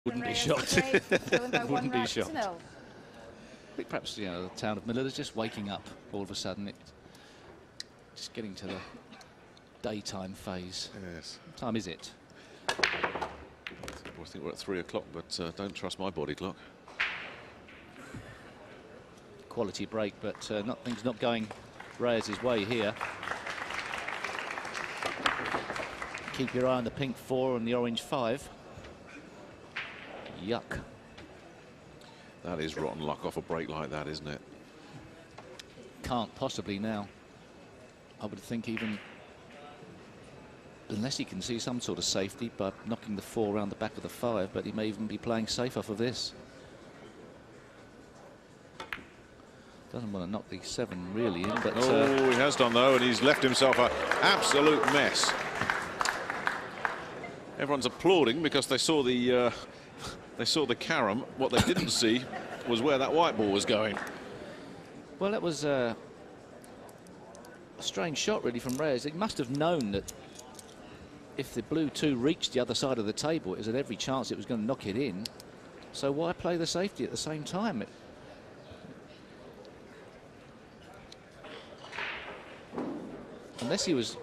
Wouldn't be shocked. Wouldn't be shocked. I think perhaps, you know, the town of Miller is just waking up all of a sudden. It's just getting to the daytime phase. Yes. What time is it? I think we're at 3 o'clock, but don't trust my body clock. Quality break, but things not going Reyes' way here. Keep your eye on the pink 4 and the orange 5. Yuck. That is rotten luck off a break like that, isn't it? Can't possibly now. I would think even unless he can see some sort of safety by knocking the 4 around the back of the 5, but he may even be playing safe off of this. Doesn't want to knock the 7 really in, but oh, he has done though, and he's left himself an absolute mess. Everyone's applauding because they saw the carom. What they didn't see was where that white ball was going. Well, that was a strange shot really from Reyes. He must have known that if the blue 2 reached the other side of the table, it was at every chance it was going to knock it in. So why play the safety at the same time? Unless he was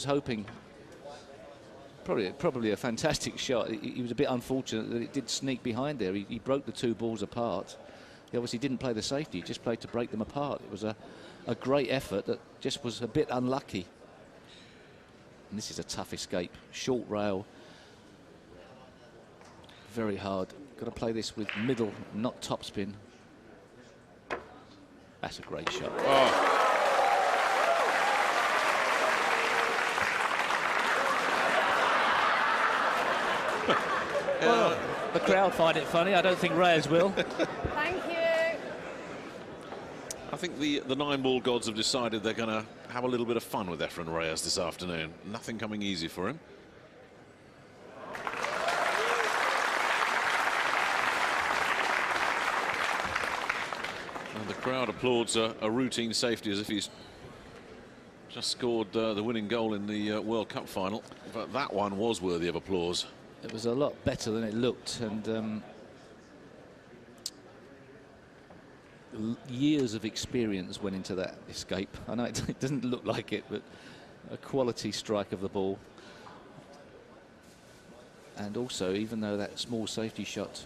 hoping. Probably a fantastic shot. He was a bit unfortunate that it did sneak behind there. He broke the 2 balls apart. He obviously didn't play the safety. He just played to break them apart. It was a great effort that just was a bit unlucky. And this is a tough escape. Short rail. Very hard. Got to play this with middle, not topspin. That's a great shot. Oh. Well, the crowd find it funny. I don't think Reyes will. Thank you. I think the 9-ball gods have decided they're going to have a little bit of fun with Efren Reyes this afternoon. Nothing coming easy for him. And the crowd applauds a routine safety as if he's just scored the winning goal in the World Cup final. But that one was worthy of applause. It was a lot better than it looked, and years of experience went into that escape. I know it doesn't look like it, but a quality strike of the ball. And also, even though that small safety shot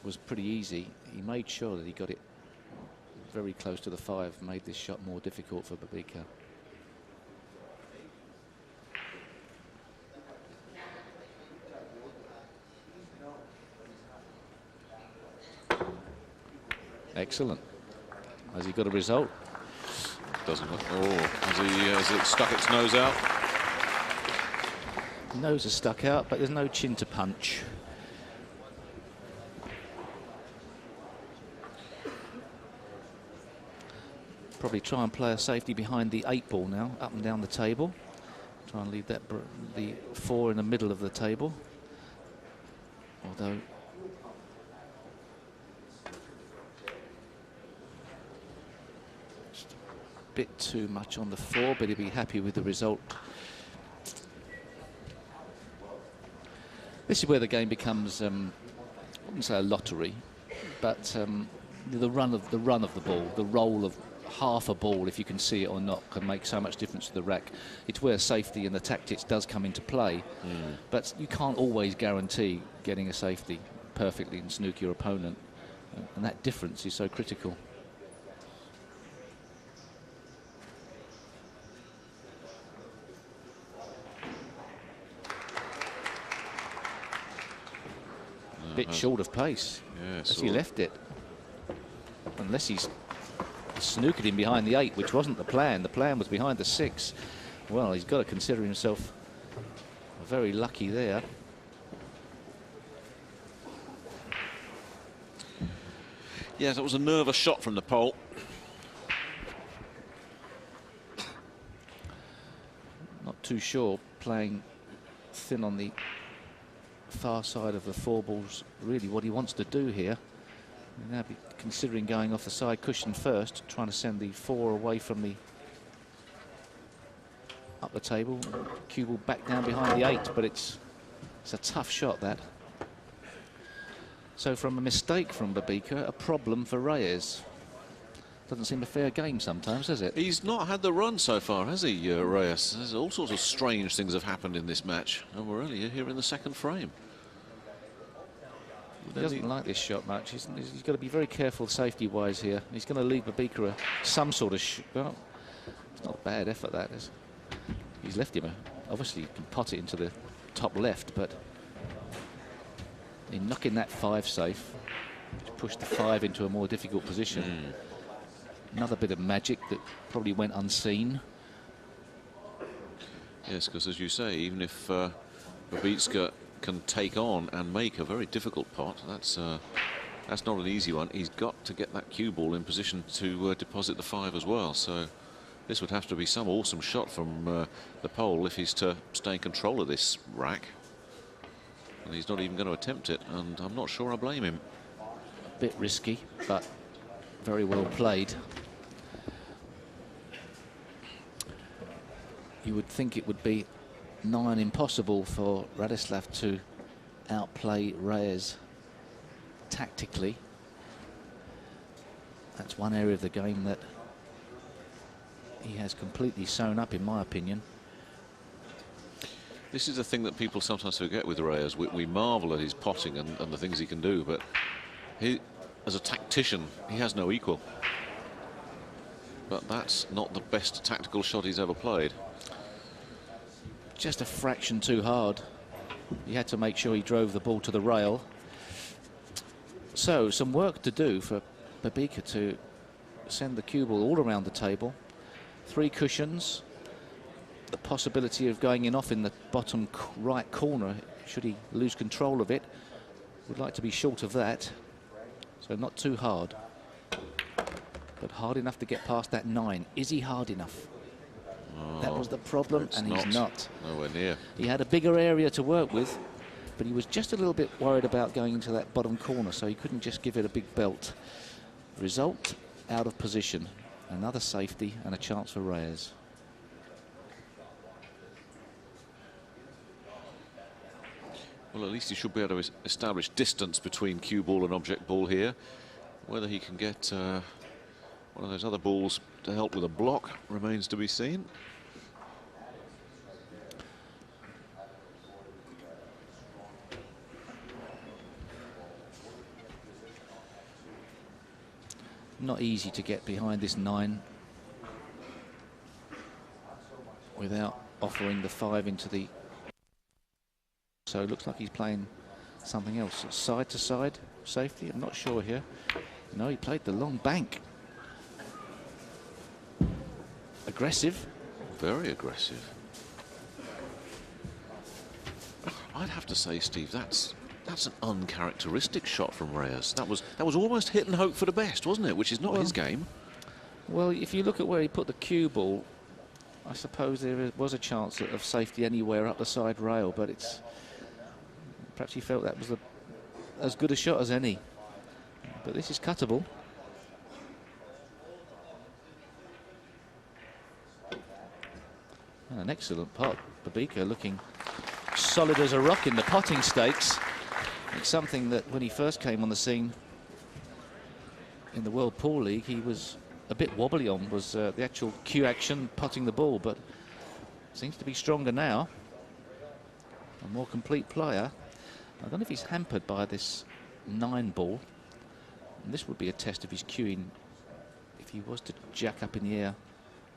was pretty easy, he made sure that he got it very close to the 5, made this shot more difficult for Babika. Excellent. Has he got a result? Doesn't look. Oh, has it stuck its nose out? Nose is stuck out, but there's no chin to punch. Probably try and play a safety behind the 8 ball now, up and down the table. Try and leave that the 4 in the middle of the table. Although bit too much on the 4, but he'll be happy with the result. This is where the game becomes, I wouldn't say a lottery, but the run of the ball, the roll of half a ball, if you can see it or not, can make so much difference to the rack. It's where safety and the tactics does come into play, but you can't always guarantee getting a safety perfectly and snook your opponent, and that difference is so critical. Bit short of pace, as he left it. Unless he's snookered him behind the 8, which wasn't the plan. The plan was behind the 6. Well, he's got to consider himself very lucky there. Yes, it was a nervous shot from the pole. Not too sure, playing thin on the far side of the 4 balls, really what he wants to do here. He'll now be considering going off the side cushion first, trying to send the 4 away from the up the table. Cue ball back down behind the 8, but it's a tough shot, that. So from a mistake from Babika, a problem for Reyes. Doesn't seem a fair game sometimes, does it? He's not had the run so far, has he, Reyes? There's all sorts of strange things have happened in this match, and we're only here in the second frame. He doesn't like this shot much. He's got to be very careful safety-wise here. He's going to leave Babika some sort of... well, it's not a bad effort, that is. He's left him obviously, you can pot it into the top left, but in knocking that 5 safe, to push the 5 into a more difficult position. Another bit of magic that probably went unseen. Yes, because as you say, even if Babitska can take on and make a very difficult pot, that's not an easy one. He's got to get that cue ball in position to deposit the 5 as well. So this would have to be some awesome shot from the pole if he's to stay in control of this rack. And he's not even going to attempt it, and I'm not sure I blame him. A bit risky, but very well played. You would think it would be nigh impossible for Radislav to outplay Reyes tactically. That's one area of the game that he has completely sewn up, in my opinion. This is the thing that people sometimes forget with Reyes. We marvel at his potting and the things he can do, but he, as a tactician, he has no equal. But that's not the best tactical shot he's ever played. Just a fraction too hard. He had to make sure he drove the ball to the rail. So some work to do for Babika to send the cue ball all around the table. 3 cushions. The possibility of going in off in the bottom right corner, should he lose control of it. Would like to be short of that. So not too hard, but hard enough to get past that 9. Is he hard enough? Oh, that was the problem, and he's not. Nowhere near. He had a bigger area to work with, but he was just a little bit worried about going into that bottom corner, so he couldn't just give it a big belt. Result, out of position. Another safety and a chance for Reyes. Well, at least he should be able to establish distance between cue ball and object ball here. Whether he can get one of those other balls to help with a block remains to be seen. Not easy to get behind this 9 without offering the 5 into the... So it looks like he's playing something else. Side to side safety, I'm not sure here. No, he played the long bank. Aggressive. Very aggressive. I'd have to say, Steve, that's an uncharacteristic shot from Reyes. That was almost hit and hope for the best, wasn't it? Which is not his game. Well, if you look at where he put the cue ball, I suppose there was a chance of safety anywhere up the side rail, but it's perhaps he felt that was as good a shot as any. But this is cuttable. And an excellent pot. Babika looking solid as a rock in the potting stakes. It's something that when he first came on the scene in the World Pool League, he was a bit wobbly on, was the actual cue action, potting the ball, but seems to be stronger now. A more complete player. I don't know if he's hampered by this 9 ball. And this would be a test of his cueing if he was to jack up in the air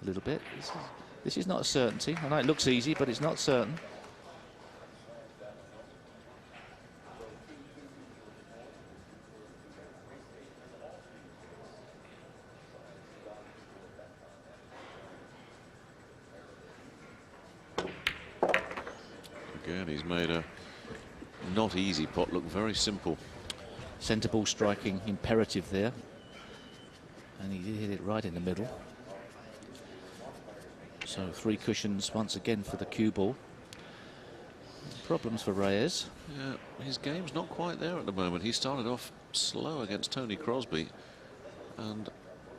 a little bit. This is not a certainty. I know it looks easy, but it's not certain. Again, he's made a not easy pot look very simple. Centre ball striking imperative there. And he did hit it right in the middle. So 3 cushions once again for the cue ball. Problems for Reyes. Yeah, his game's not quite there at the moment. He started off slow against Tony Crosby, and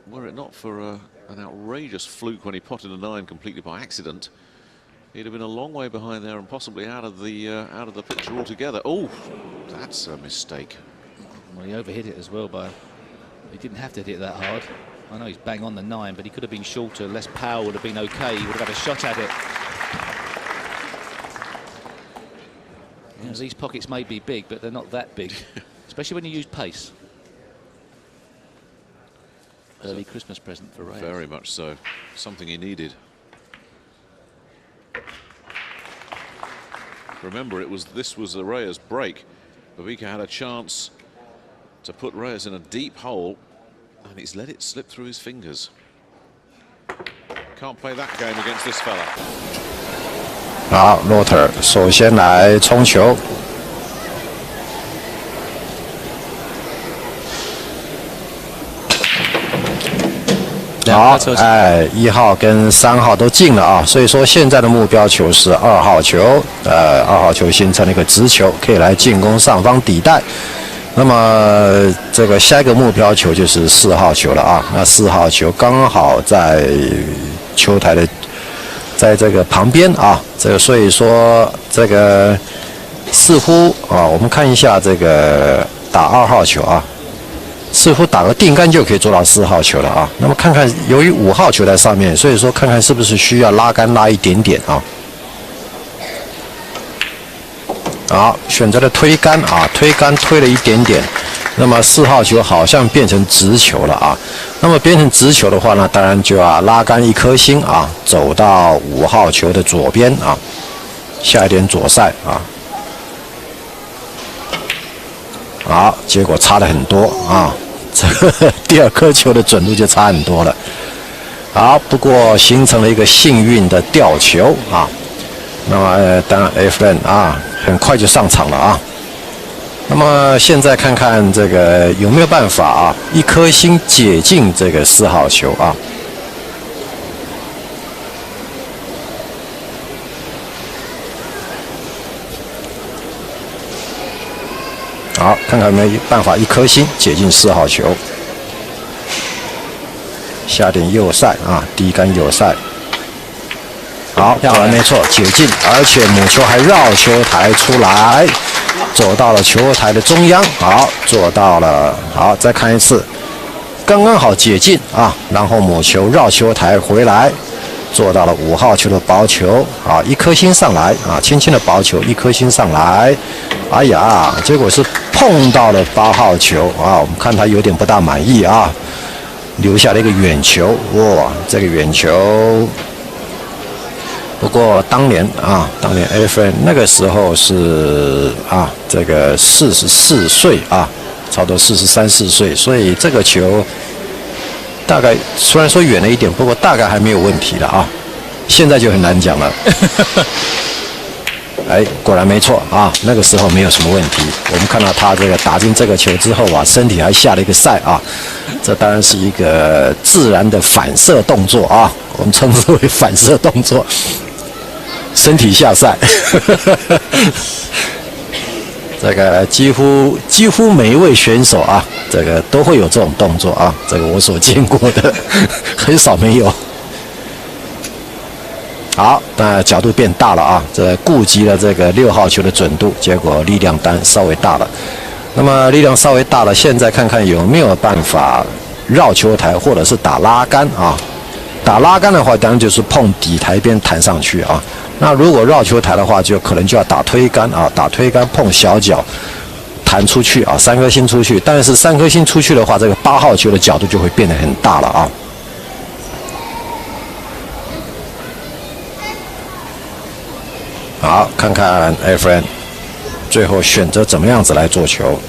were it not for an outrageous fluke when he potted a 9 completely by accident, he'd have been a long way behind there and possibly out of the picture altogether. Oh, that's a mistake. Well, he overhit it as well he didn't have to hit it that hard. I know he's bang on the 9, but he could have been shorter. Less power would have been okay. He would have had a shot at it. You know, these pockets may be big, but they're not that big, especially when you use pace. Early Christmas present for Reyes. Very much so. Something he needed. Remember, this was the Reyes break. Babica had a chance to put Reyes in a deep hole, and he's let it slip through his fingers. Can't play that game against this fella. 好，洛特尔首先来冲球。好，哎，1号跟3号都进了啊，所以说现在的目标球是2号球，2号球形成了一个直球，可以来进攻上方底袋。那么这个下一个目标球就是4号球了啊，那4号球刚好在球台的，在这个旁边啊，这个所以说这个似乎啊，我们看一下这个打2号球啊。似乎打个定杆就可以做到4号球了啊。那么看看，由于5号球在上面，所以说看看是不是需要拉杆拉一点点啊。好，选择了推杆啊，推杆推了一点点。那么4号球好像变成直球了啊。那么变成直球的话呢，当然就要拉杆1颗星啊，走到5号球的左边啊，下一点左塞啊。好，结果差了很多啊。这个第2颗球的准度就差很多了。好，不过形成了一个幸运的吊球啊。那么当然 Efren 啊，很快就上场了啊。那么现在看看这个有没有办法啊，1颗星解进这个4号球啊。好，看看有没有办法1颗星解进4号球，下点右塞啊，低杆右塞。好，当然没错，解进，而且母球还绕球台出来，走到了球台的中央。好，做到了。好，再看一次，刚刚好解进啊，然后母球绕球台回来，做到了5号球的薄球。好，1颗星上来啊，轻轻的薄球，1颗星上来。哎呀，结果是碰到了8号球啊！我们看他有点不大满意啊，留下了一个远球。哇，这个远球。不过当年 Efren 那个时候是啊，这个44岁啊，差不多43、4岁，所以这个球大概虽然说远了一点，不过大概还没有问题了啊。现在就很难讲了。哎，果然没错啊，那个时候没有什么问题。我们看到他这个打进这个球之后啊，身体还下了一个塞啊，这当然是一个自然的反射动作啊，我们称之为反射动作，身体下塞。这个几乎每一位选手啊，这个都会有这种动作啊，这个我所见过的很少没有。好，那角度变大了啊，这顾及了这个6号球的准度，结果力量单稍微大了。那么力量稍微大了，现在看看有没有办法绕球台，或者是打拉杆啊。打拉杆的话，当然就是碰底台边弹上去啊。那如果绕球台的话，就可能就要打推杆啊，打推杆碰小脚弹出去啊，3颗星出去。但是3颗星出去的话，这个8号球的角度就会变得很大了啊。好，看看 Efren 最后选择怎么样子来做球。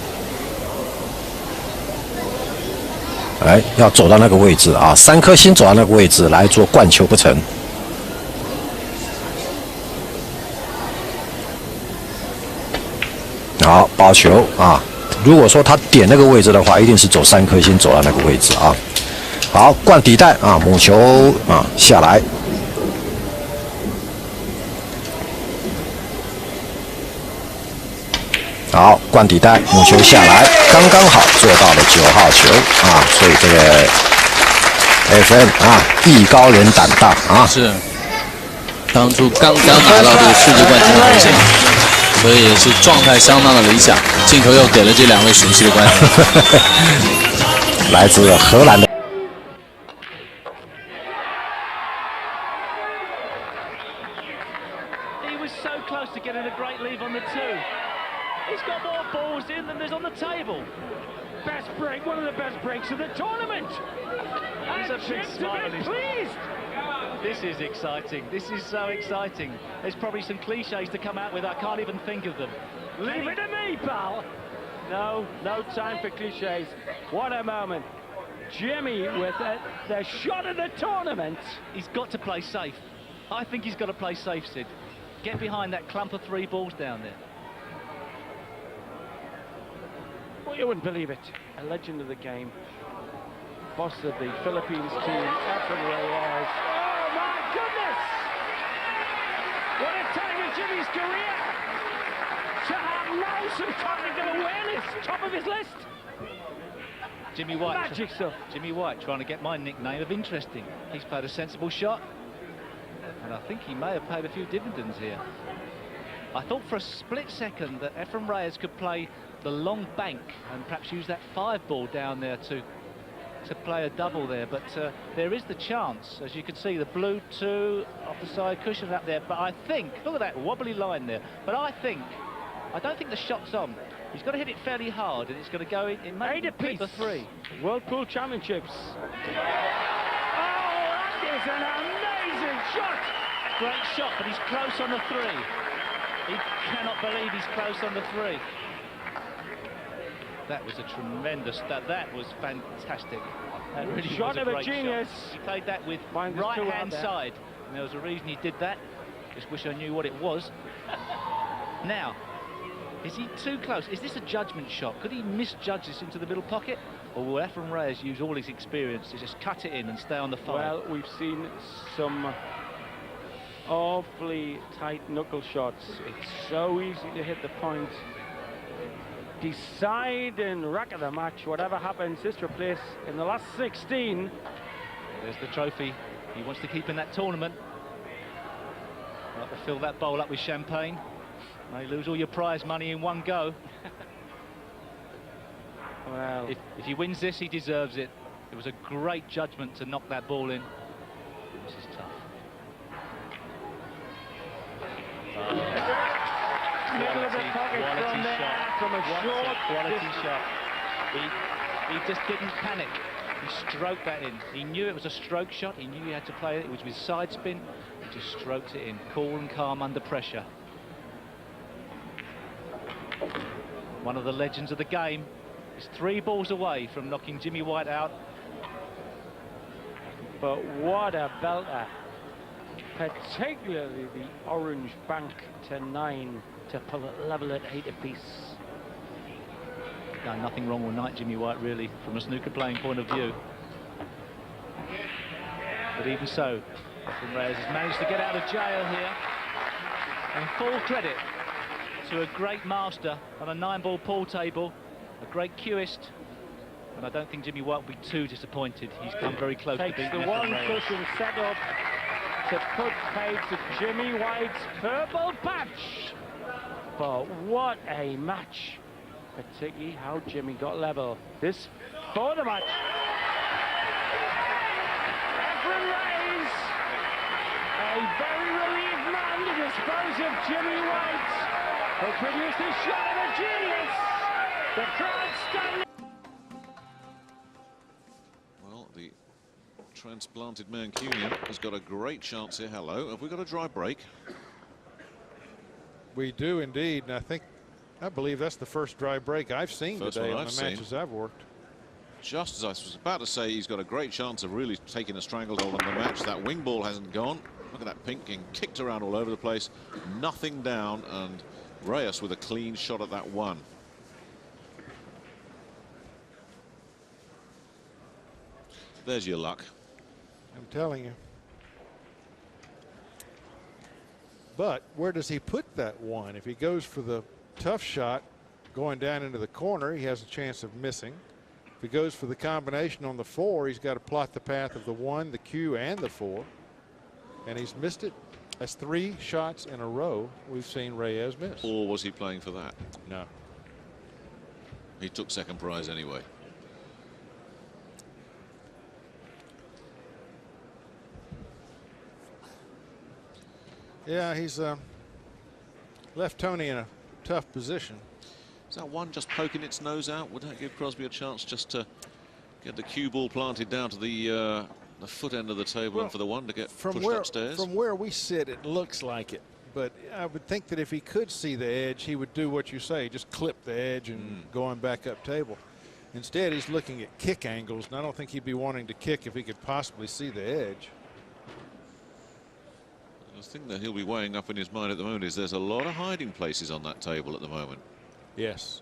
哎，要走到那个位置啊，3颗星走到那个位置来做灌球不成。好，包球啊！如果说他点那个位置的话，一定是走3颗星走到那个位置啊。好，灌底袋啊，母球啊下来。好，灌底袋，母球下来，刚刚好做到了9号球啊！所以这个 Efren 啊，艺高人胆大啊！是，当初刚刚拿到这个世界冠军的头衔，所以也是状态相当的理想。镜头又给了这两位熟悉的观众，来自荷兰的。 So close to getting a great lead on the two. He's got more balls in than there's on the table. Best break, one of the best breaks of the tournament. He's a big smile. Pleased. This is exciting. This is so exciting. There's probably some cliches to come out with. I can't even think of them. Leave it to me, pal. No time for cliches. What a moment. Jimmy with the shot of the tournament. He's got to play safe. I think he's got to play safe, Sid. Get behind that clump of 3 balls down there. Well, you wouldn't believe it. A legend of the game. Boss of the Philippines team, Efren Reyes. Oh, my goodness! What a time in Jimmy's career! To have now some technical awareness, top of his list. Jimmy White. Magic stuff. Jimmy White trying to get my nickname of interesting. He's played a sensible shot. And I think he may have paid a few dividends here. I thought for a split second that Efren Reyes could play the long bank and perhaps use that 5 ball down there to play a double there. But there is the chance, as you can see, the blue 2 off the side cushion up there. But I think, look at that wobbly line there. But I don't think the shot's on. He's got to hit it fairly hard, and it's going to go in. It may be the 3. World Pool Championships. Oh, that is an amazing shot. Great shot, but he's close on the 3. He cannot believe he's close on the 3. That was a tremendous, that was fantastic. That really shot was of a great genius. Shot. He played that with right-hand side. And there was a reason he did that. Just wish I knew what it was. Now, is he too close? Is this a judgment shot? Could he misjudge this into the middle pocket? Or will Efren Reyes use all his experience to just cut it in and stay on the 5? Well, we've seen some awfully tight knuckle shots. It's so easy to hit the point. Decide and rack of the match, whatever happens, this place in the last 16. There's the trophy he wants to keep in that tournament. Like to fill that bowl up with champagne. May lose all your prize money in one go. Well, if he wins this, he deserves it. It was a great judgment to knock that ball in. This is tough. Middle of the pocket from there, from a short quality shot. He just didn't panic. He stroked that in. He knew it was a stroke shot. He knew he had to play it. It was with side spin. He just stroked it in, cool and calm under pressure. One of the legends of the game is 3 balls away from knocking Jimmy White out. But what a belter. Particularly the orange bank to 9 to pull it level at 8 apiece. No, nothing wrong with night Jimmy White, really, from a snooker playing point of view. But even so, Efren Reyes has managed to get out of jail here. And full credit to a great master on a 9-ball pool table, a great cueist. And I don't think Jimmy White will be too disappointed. He's come very close to beating the Efren one Reyes. cushion set up to put paid to Jimmy White's purple patch. But what a match, particularly how Jimmy got level. This for the match. Efren Reyes, a very relieved man to dispose of Jimmy White, who produced a shot of a genius. The crowd standing. Well, the transplanted Mancunian has got a great chance here. Hello, have we got a dry break? We do indeed, and I believe that's the first dry break I've seen today on the matches I've worked. Just as I was about to say, he's got a great chance of really taking a stranglehold on the match. That wing ball hasn't gone. Look at that pink getting kicked around all over the place. Nothing down, and Reyes with a clean shot at that 1. There's your luck. I'm telling you. But where does he put that 1? If he goes for the tough shot going down into the corner, he has a chance of missing. If he goes for the combination on the 4, he's got to plot the path of the 1, the Q, and the 4. And he's missed it. That's 3 shots in a row we've seen Reyes miss. Or was he playing for that? No. He took second prize anyway. Yeah, he's left Tony in a tough position. Is that one just poking its nose out? Would that give Crosby a chance just to get the cue ball planted down to the foot end of the table, and for the one to get pushed upstairs? From where we sit, it looks like it. But I would think that if he could see the edge, he would do what you say, just clip the edge and going back up table. Instead, he's looking at kick angles, and I don't think he'd be wanting to kick if he could possibly see the edge. The thing that he'll be weighing up in his mind at the moment is there's a lot of hiding places on that table at the moment. Yes.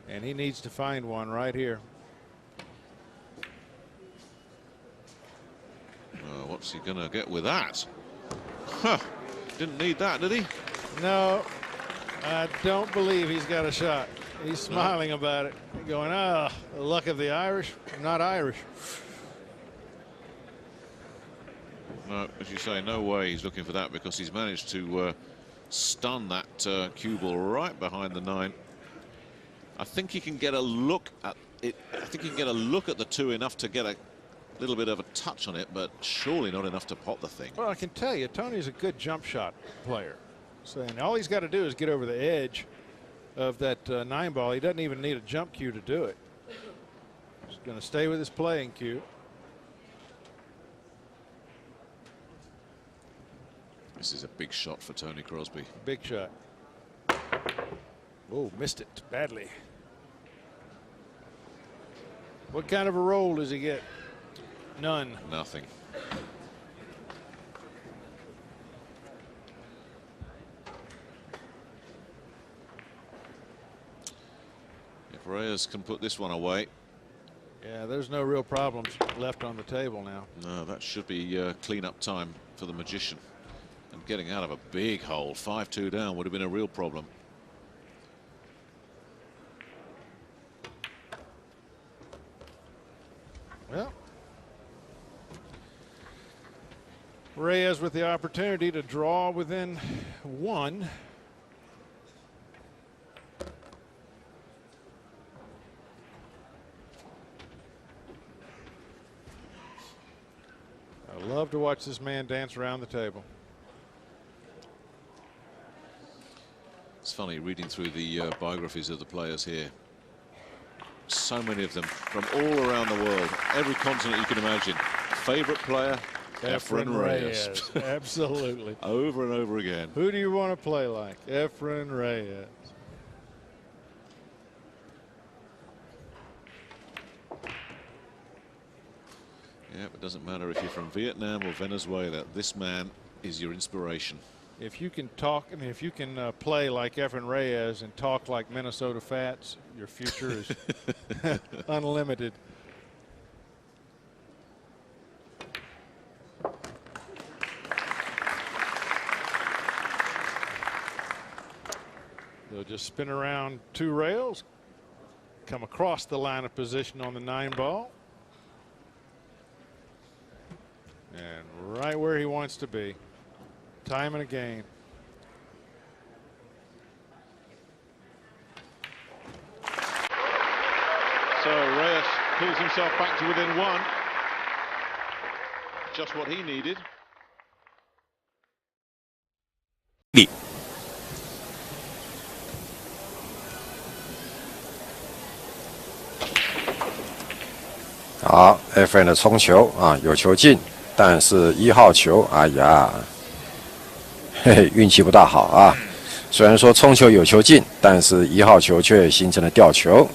And he needs to find one right here. What's he going to get with that? Huh. Didn't need that, did he? No, I don't believe he's got a shot. He's smiling about it, going, the luck of the Irish. I'm not Irish. No, as you say, no way he's looking for that, because he's managed to stun that cue ball right behind the 9. I think he can get a look at it. I think he can get a look at the 2 enough to get a little bit of a touch on it, but surely not enough to pop the thing. Well, I can tell you, Tony's a good jump shot player. So, and all he's got to do is get over the edge of that 9 ball. He doesn't even need a jump cue to do it. He's going to stay with his playing cue. This is a big shot for Tony Crosby. Big shot. Oh, missed it badly. What kind of a roll does he get? None. Nothing. If Reyes can put this one away. Yeah, there's no real problems left on the table now. No, that should be clean-up time for the magician. And getting out of a big hole, 5-2 down, would have been a real problem. Well, Reyes with the opportunity to draw within 1. I love to watch this man dance around the table. It's funny reading through the biographies of the players here. So many of them from all around the world, every continent you can imagine. Favorite player, Efren Reyes. Absolutely. Over and over again. Who do you want to play like? Efren Reyes. Yeah, it doesn't matter if you're from Vietnam or Venezuela. This man is your inspiration. If you can talk, I mean, if you can play like Efren Reyes and talk like Minnesota Fats, your future is unlimited. They'll just spin around 2 rails, come across the line of position on the 9 ball, and right where he wants to be. Time and again. So Reyes pulls himself back to within 1. Just what he needed.好 ，Efren 的冲球啊，有球进，但是1号球，哎呀，嘿嘿，运气不大好啊。虽然说冲球有球进，但是1号球却形成了吊球。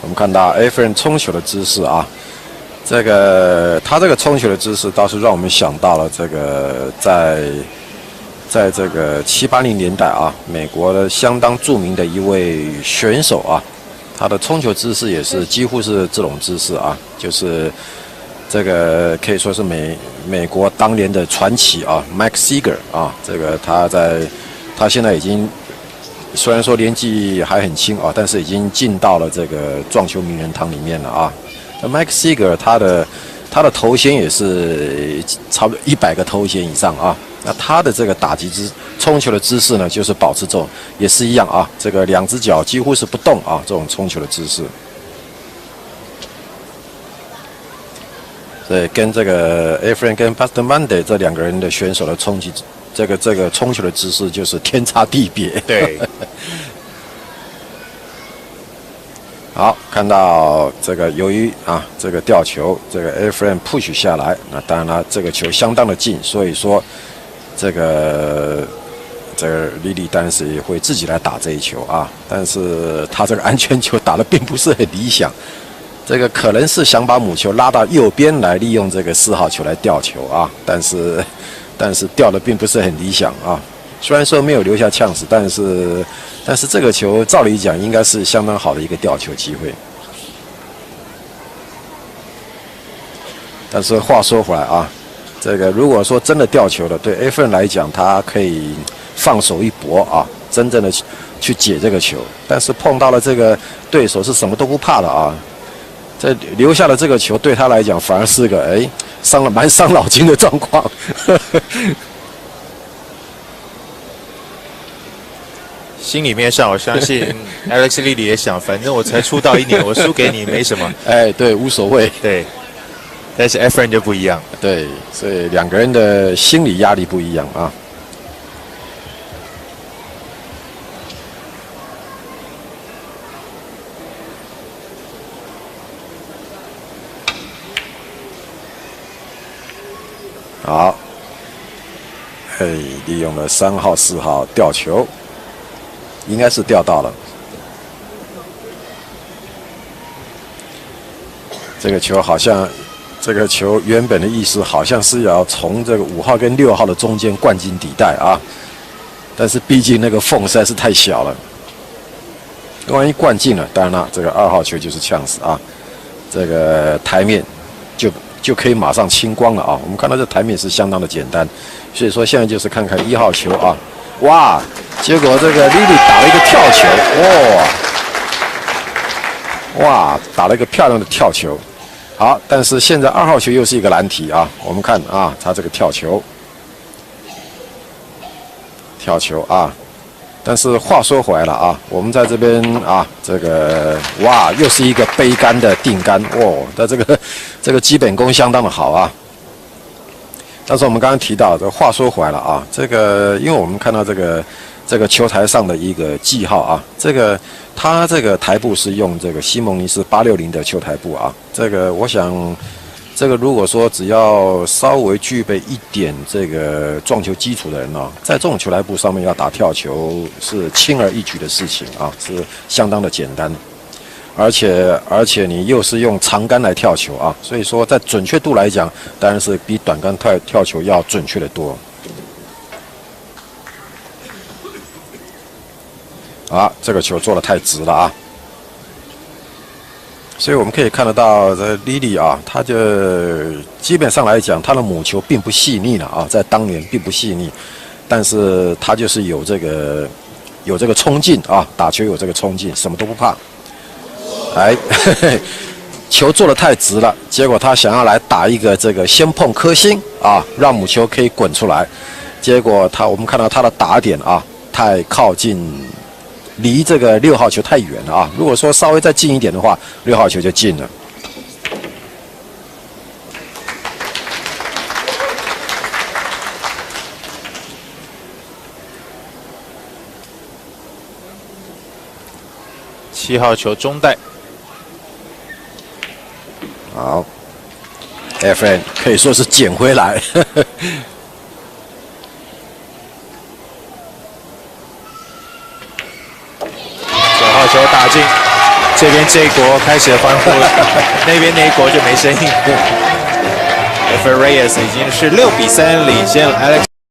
我们看到 Efren 冲球的姿势啊，他这个冲球的姿势倒是让我们想到了这个在这个70、80年代啊，美国的相当著名的一位选手啊，他的冲球姿势也是几乎是这种姿势啊，就是这个可以说是美国当年的传奇啊 ，Mike Seeger 啊，这个他现在已经虽然说年纪还很轻啊，但是已经进到了这个撞球名人堂里面了啊。那 Mike Seeger 他的头衔也是差不多100个头衔以上啊。那他的这个打击冲球的姿势呢，就是保持这种也是一样啊，这个2只脚几乎是不动啊，这种冲球的姿势。对，跟这个 Efren 跟 Bustamante 这2个人的选手的这个冲球的姿势就是天差地别。对。好，看到这个由于啊这个吊球，这个 Efren push 下来，那当然了，这个球相当的近，所以说这个Lily 当然是会自己来打这一球啊，但是他这个安全球打得并不是很理想。这个可能是想把母球拉到右边来，利用这个4号球来吊球啊，但是吊的并不是很理想啊。虽然说没有留下呛死，但是这个球照理讲应该是相当好的一个吊球机会。但是话说回来啊，这个如果说真的吊球了，对 Efren 来讲，他可以放手一搏啊，真正的去解这个球。但是碰到了这个对手是什么都不怕的啊。这留下了这个球对他来讲反而是个蛮伤脑筋的状况。心里面上，我相信 Alex Lily 也想，反正我才出道1年，我输给你没什么。对，无所谓。对，但是 Efren 就不一样。对，所以2个人的心理压力不一样啊。好，利用了3号、4号吊球，应该是吊到了。这个球好像，这个球原本的意思好像是要从这个5号跟6号的中间灌进底袋啊，但是毕竟那个缝实在是太小了，万一灌进了，当然了，这个2号球就是呛死啊，这个台面就可以马上清光了啊！我们看到这台面是相当的简单，所以说现在就是看看1号球啊，哇！结果这个 Lily 打了一个跳球，哇，打了一个漂亮的跳球。好，但是现在2号球又是一个难题啊！我们看啊，他这个跳球啊。但是话说回来了啊，我们在这边啊，这个哇，又是一个背杆的定杆哦，但这个基本功相当的好啊。但是我们刚刚提到的，话说回来了啊，这个因为我们看到这个球台上的一个记号啊，它这个台布是用这个西蒙尼斯860的球台布啊，这个我想。这个如果说只要稍微具备一点这个撞球基础的人呢，在这种球台布上面要打跳球是轻而易举的事情啊，是相当的简单，而且你又是用长杆来跳球啊，所以说在准确度来讲，当然是比短杆跳球要准确的多。啊，这个球做得太直了啊！所以我们可以看得到，这 Lily 啊，他就基本上来讲，他的母球并不细腻了啊，在当年并不细腻，但是他就是有这个冲劲啊，打球有这个冲劲，什么都不怕。球做得太直了，结果他想要来打一个这个先碰颗星啊，让母球可以滚出来，结果我们看到他的打点啊，太靠近。离这个6号球太远了啊！如果说稍微再近一点的话，6号球就进了。7号球中带，好 ，Efren 可以说是捡回来。球打进，这边这一国开始欢呼了，那边那一国就没声音。Efren Reyes 已经是6比3领先了 Alex。